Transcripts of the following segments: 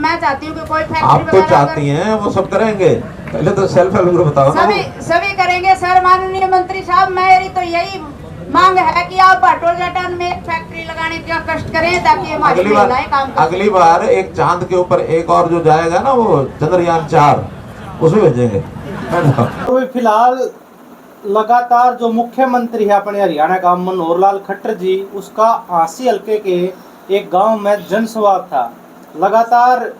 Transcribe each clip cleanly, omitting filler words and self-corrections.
मैं चाहती हूँ कि कोई आप फैक्ट्री तो चाहती हैं वो सब करेंगे, पहले तो सेल्फ हेल्प ग्रुप बताओ ना। सभी करेंगे सर। माननीय मंत्री साहब, मेरी तो यही मांग है कि आप भाटोल जटान में एक फैक्ट्री लगाने का कष्ट करें ताकि हमारी महिलाएं काम कर। अगली बार एक चांद के ऊपर एक और जो जाएगा ना, वो चंद्रयान 4, उसमें भेजेंगे। तो फिलहाल लगातार जो मुख्यमंत्री है अपने हरियाणा का मनोहर लाल खट्टर जी, उसका आसी हल्के के एक गांव में जनसंवाद था। लगातार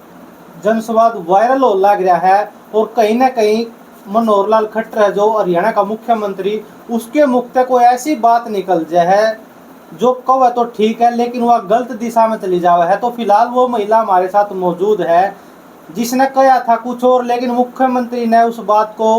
जनसंवाद वायरल हो लग रहा है और कहीं ना कहीं मनोहर लाल खट्टर है जो हरियाणा का मुख्यमंत्री, उसके मुख से कोई ऐसी बात निकल जाए जो कहो तो ठीक है लेकिन वह गलत दिशा में चली जावे है। तो फिलहाल वो महिला हमारे साथ मौजूद है जिसने कहा था कुछ और, लेकिन मुख्यमंत्री ने उस बात को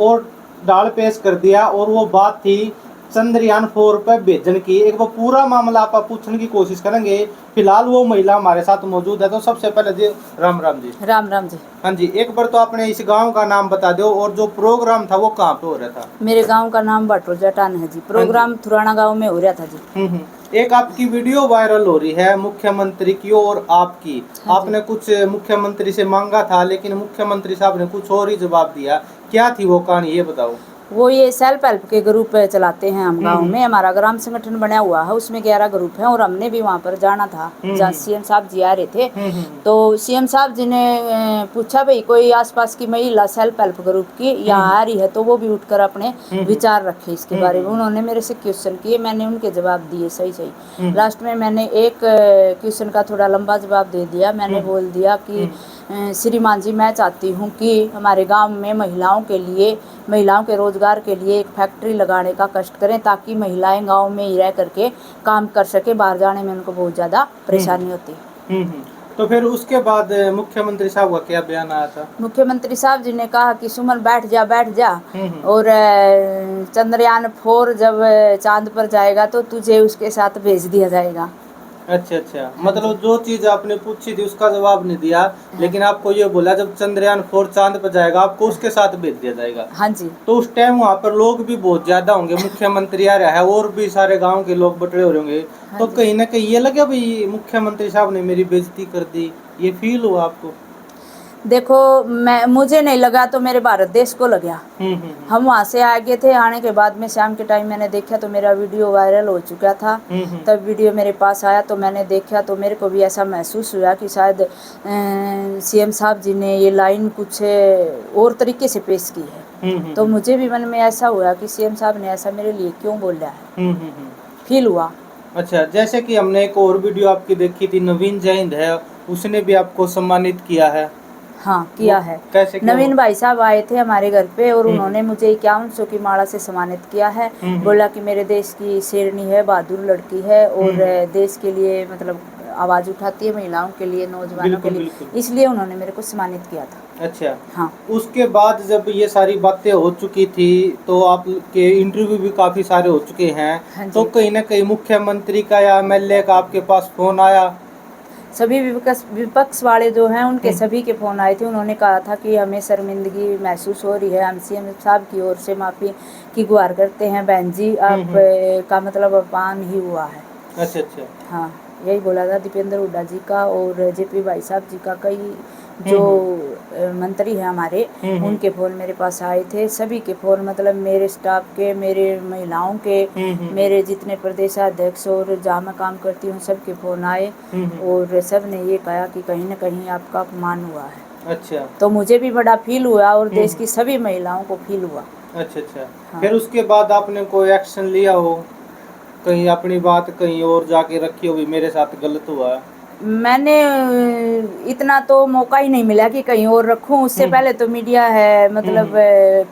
और डाल पेश कर दिया और वो बात थी चंद्रयान 4 पे भेजने की। एक वो पूरा मामला आप पूछने की कोशिश करेंगे। फिलहाल वो महिला हमारे साथ मौजूद है। तो सबसे पहले जी राम राम जी। राम राम जी। हाँ जी, एक बार तो आपने इस गांव का नाम बता दो और जो प्रोग्राम था वो कहाँ पे हो रहा था? मेरे गांव का नाम भाटोल जटान है जी। प्रोग्राम थुराना गांव में हो रहा था जी। एक आपकी वीडियो वायरल हो रही है मुख्यमंत्री की और आपकी। हाँ, आपने कुछ मुख्यमंत्री से मांगा था लेकिन मुख्यमंत्री साहब ने कुछ और ही जवाब दिया। क्या थी वो कहानी, ये बताओ। वो ये सेल्फ हेल्प के ग्रुप चलाते हैं हम गांव में। हमारा ग्राम संगठन बना हुआ है, उसमें 11 ग्रुप हैं और हमने भी वहाँ पर जाना था जहाँ सीएम साहब जी आ रहे थे। तो सीएम साहब जी ने पूछा भाई कोई आसपास की महिला सेल्फ हेल्प ग्रुप की यहाँ आ रही है तो वो भी उठकर अपने विचार रखे इसके बारे में। उन्होंने मेरे से क्वेश्चन किए, मैंने उनके जवाब दिए सही सही। लास्ट में मैंने एक क्वेश्चन का थोड़ा लंबा जवाब दे दिया। मैंने बोल दिया कि श्रीमान जी, मैं चाहती हूँ कि हमारे गांव में महिलाओं के रोजगार के लिए एक फैक्ट्री लगाने का कष्ट करें ताकि महिलाएं गांव में ही रह करके काम कर सके। बाहर जाने में उनको बहुत ज़्यादा परेशानी होती है। तो फिर उसके बाद मुख्यमंत्री साहब का क्या बयान आया था? मुख्यमंत्री साहब जी ने कहा कि सुमन बैठ जा और चंद्रयान 4 जब चांद पर जाएगा तो तुझे उसके साथ भेज दिया जाएगा। अच्छा, मतलब जो चीज आपने पूछी थी उसका जवाब नहीं दिया, लेकिन आपको ये बोला जब चंद्रयान 4 चांद पर जाएगा आपको उसके साथ भेज दिया जाएगा। हाँ जी। तो उस टाइम वहाँ पर लोग भी बहुत ज्यादा होंगे, मुख्यमंत्री आ रहा है और भी सारे गांव के लोग बटरे हो रहे होंगे। हाँ तो जी। कहीं ना कहीं ये लगा भाई मुख्यमंत्री साहब ने मेरी बेइज्जती कर दी, ये फील हुआ आपको? देखो, मुझे नहीं लगा तो मेरे भारत देश को लगा। हम वहाँ से आ गए थे। आने के बाद में शाम के टाइम मैंने देखा तो मेरा वीडियो वायरल हो चुका था। तब वीडियो मेरे पास आया तो मैंने देखा तो मेरे को भी ऐसा महसूस हुआ कि शायद सीएम साहब जी ने ये लाइन कुछ और तरीके से पेश की है। तो मुझे भी मन में ऐसा हुआ कि सीएम साहब ने ऐसा मेरे लिए क्यों बोल रहा है, फील हुआ। अच्छा, जैसे कि हमने एक और वीडियो आपकी देखी थी, नवीन जैन है, उसने भी आपको सम्मानित किया है। हाँ, किया है। कैसे नवीन भाई साहब आए थे हमारे घर पे और उन्होंने मुझे 5100 की माला से सम्मानित किया है। बोला कि मेरे देश की शेरनी है, बहादुर लड़की है और देश के लिए मतलब आवाज़ उठाती है, महिलाओं के लिए, नौजवानों के लिए, इसलिए उन्होंने मेरे को सम्मानित किया था। अच्छा, हाँ। उसके बाद जब ये सारी बातें हो चुकी थी तो आपके इंटरव्यू भी काफी सारे हो चुके हैं। हाँ, तो कहीं ना कहीं मुख्यमंत्री का या एमएलए का आपके पास फोन आया? सभी विपक्ष वाले जो हैं उनके सभी के फ़ोन आए थे। उन्होंने कहा था कि हमें शर्मिंदगी महसूस हो रही है, हम सीएम साहब की ओर से माफ़ी की गुहार करते हैं। बहन जी, आप का मतलब अपमान ही हुआ है। अच्छा। हाँ, यही बोला था दीपेंद्र हुड्डा जी का और जेपी भाई साहब जी का। कई जो मंत्री हैं हमारे, उनके फ़ोन मेरे पास आए थे। सभी के फ़ोन, मतलब मेरे स्टाफ के, मेरे महिलाओं के, मेरे जितने प्रदेशाध्यक्ष और जहाँ मैं काम करती हूँ सबके फ़ोन आए और सब ने ये कहा कि कहीं ना कहीं आपका अपमान हुआ है। अच्छा। तो मुझे भी बड़ा फील हुआ और देश की सभी महिलाओं को फील हुआ। अच्छा। हाँ। फिर उसके बाद आपने कोई एक्शन लिया हो, कहीं अपनी बात कहीं और जाके रखी हो भी मेरे साथ गलत हुआ? मैंने इतना तो मौका ही नहीं मिला कि कहीं और रखूं। उससे पहले तो मीडिया है, मतलब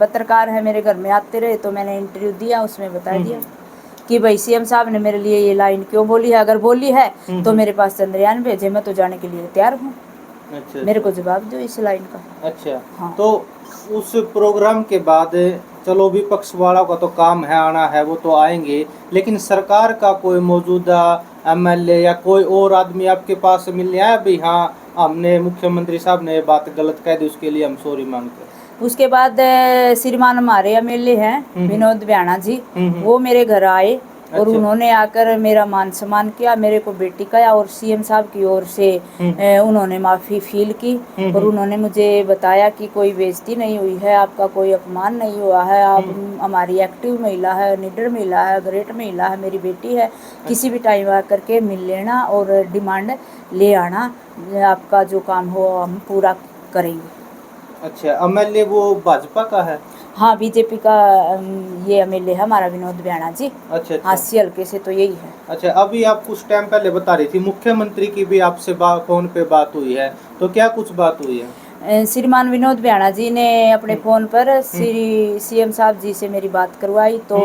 पत्रकार है, मेरे घर में आते रहे तो मैंने इंटरव्यू दिया, उसमें बता दिया कि भाई सीएम साहब ने मेरे लिए ये लाइन क्यों बोली है। अगर बोली है तो मेरे पास चंद्रयान भेजे, मैं तो जाने के लिए तैयार हूँ। अच्छा। मेरे को जवाब दो इस लाइन का। अच्छा। हाँ। तो उस प्रोग्राम के बाद चलो विपक्ष वालों का तो काम है आना है, वो तो आएंगे, लेकिन सरकार का कोई मौजूदा एमएलए या कोई और आदमी आपके पास मिलने आया भी हाँ हमने मुख्यमंत्री साहब ने बात गलत कह दी उसके लिए हम सॉरी मांगते हैं? उसके बाद श्रीमान हमारे एमएलए हैं विनोद ब्याणा जी, वो मेरे घर आए और अच्छा। उन्होंने आकर मेरा मान सम्मान किया, मेरे को बेटी कहा और सीएम साहब की ओर से उन्होंने माफ़ी फील की और उन्होंने मुझे बताया कि कोई बेइज्जती नहीं हुई है, आपका कोई अपमान नहीं हुआ है, आप हमारी एक्टिव महिला है, निडर महिला है, ग्रेट महिला है, मेरी बेटी है, किसी भी टाइम आकर के मिल लेना और डिमांड ले आना, आपका जो काम हो हम पूरा करेंगे। अच्छा, एमएलए वो भाजपा का है? हाँ, बीजेपी का ये एमएलए है हमारा विनोद ब्याणा जी। अच्छा अच्छा। हास्य हल्के से तो यही है। अच्छा, अभी आप कुछ टाइम पहले बता रही थी मुख्यमंत्री की भी आपसे फोन पे बात हुई है, तो क्या कुछ बात हुई है? श्रीमान विनोद ब्याणा जी ने अपने फ़ोन पर श्री सीएम साहब जी से मेरी बात करवाई, तो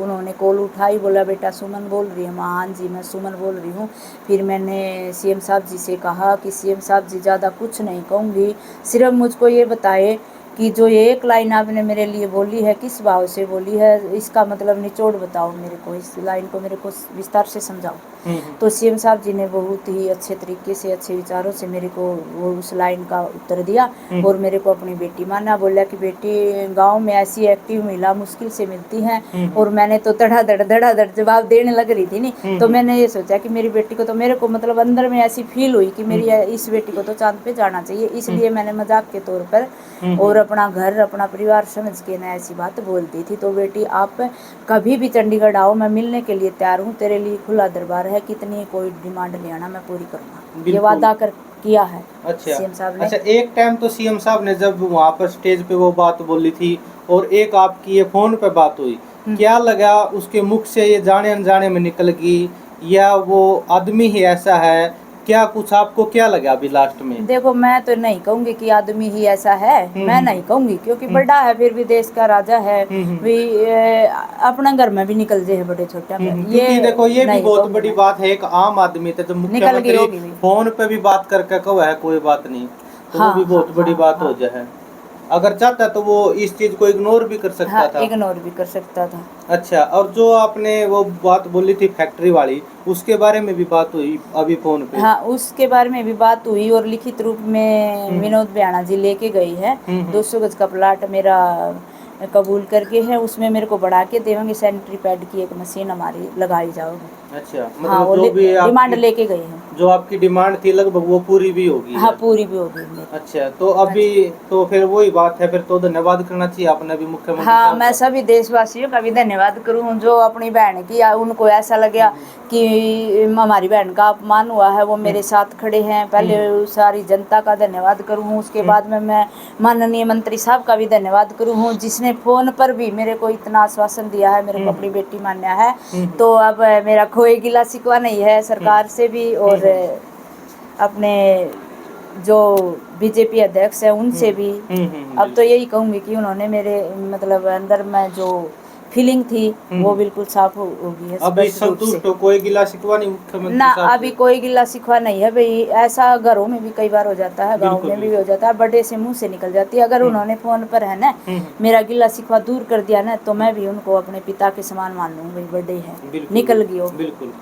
उन्होंने कॉल उठाई, बोला बेटा सुमन बोल रही हूँ। हाँ जी मैं सुमन बोल रही हूँ। फिर मैंने सीएम साहब जी से कहा कि सीएम साहब जी ज़्यादा कुछ नहीं कहूँगी, सिर्फ मुझको ये बताए कि जो ये एक लाइन आपने मेरे लिए बोली है किस भाव से बोली है, इसका मतलब निचोड़ बताओ मेरे को, इस लाइन को मेरे को विस्तार से समझाओ। तो सीएम साहब जी ने बहुत ही अच्छे तरीके से, अच्छे विचारों से मेरे को वो उस लाइन का उत्तर दिया और मेरे को अपनी बेटी माना। बोला कि बेटी गांव में ऐसी एक्टिव महिला मुश्किल से मिलती हैं, और मैंने तो धड़ाधड़ जवाब देने लग रही थी नहीं, तो मैंने ये सोचा कि मेरी बेटी को तो मेरे को मतलब अंदर में ऐसी फील हुई कि मेरी इस बेटी को तो चांद पे जाना चाहिए, इसलिए मैंने मजाक के तौर पर और अपना घर अपना परिवार समझ के ना ऐसी बात बोल दी थी। तो बेटी आप कभी भी चंडीगढ़ आओ, मैं मिलने के लिए तैयार हूँ, तेरे लिए खुला दरबार है, कितनी कोई डिमांड ले आना मैं पूरी करूँगा, ये वादा कर किया है सीएम साहब ने। अच्छा, एक टाइम तो सीएम साहब ने जब वहाँ पर स्टेज पे वो बात बोली थी और एक आपकी ये फोन पे बात हुई, क्या लगा उसके मुख से ये जाने अनजाने में निकल गई या वो आदमी ही ऐसा है, क्या कुछ आपको क्या लगा अभी लास्ट में? देखो मैं तो नहीं कहूंगी कि आदमी ही ऐसा है, मैं नहीं कहूंगी, क्योंकि बड़ा है, फिर भी देश का राजा है, भी अपना घर में भी निकल जाए बड़े छोटे ये देखो ये भी बहुत बड़ी बात है, एक आम आदमी थे, जब मुख्यमंत्री फोन पे भी बात करके कहो है कोई बात नहीं, तो वो भी बहुत बड़ी बात हो जाए। अगर चाहता तो वो इस चीज को इग्नोर भी कर सकता था। इग्नोर भी कर सकता था। अच्छा, और जो आपने वो बात बोली थी फैक्ट्री वाली, उसके बारे में भी बात हुई अभी फोन पे? हाँ, उसके बारे में भी बात हुई और लिखित रूप में विनोद ब्याणा जी लेके गई है। 200 गज का प्लाट मेरा कबूल करके है, उसमें मेरे को बढ़ा के देंगे, सैनिटरी पैड की एक मशीन हमारी लगाई जाओगी। अच्छा, मतलब हाँ, जो भी डिमांड लेके गई है, जो आपकी डिमांड थी लगभग वो पूरी भी होगी? हाँ पूरी भी होगी। अच्छा, तो अभी तो फिर वही बात है, फिर तो धन्यवाद करना चाहिए आपने भी मुख्यमंत्री। हाँ, मैं सभी देशवासियों का भी धन्यवाद करूँ जो अपनी बहन की, उनको ऐसा लगा कि हमारी बहन का अपमान हुआ है, वो मेरे साथ खड़े हैं। पहले सारी जनता का धन्यवाद करूँ, उसके बाद में मैं माननीय मंत्री साहब का भी धन्यवाद करूँ, जिसने फ़ोन पर भी मेरे को इतना आश्वासन दिया है, मेरे को अपनी बेटी मान्या है। तो अब मेरा कोई गिला शिकवा नहीं है सरकार से भी, और अपने जो बीजेपी अध्यक्ष है उनसे भी। अब तो यही कहूँगी कि उन्होंने मेरे मतलब अंदर में जो फीलिंग थी वो बिल्कुल साफ होगी है। अभी संतुष्ट हो, कोई गिला शिकवा नहीं मुख्यमंत्री ना, साहब अभी कोई गिला शिकवा नहीं है भाई। ऐसा घरों में भी कई बार हो जाता है, गाँव में भी हो जाता है, बड़े से मुंह से निकल जाती है। अगर उन्होंने फोन पर है ना मेरा गिला शिकवा दूर कर दिया ना, तो मैं भी उनको अपने पिता के समान मान लूँ, भाई बड़े हैं, निकल गई हो। बिल्कुल।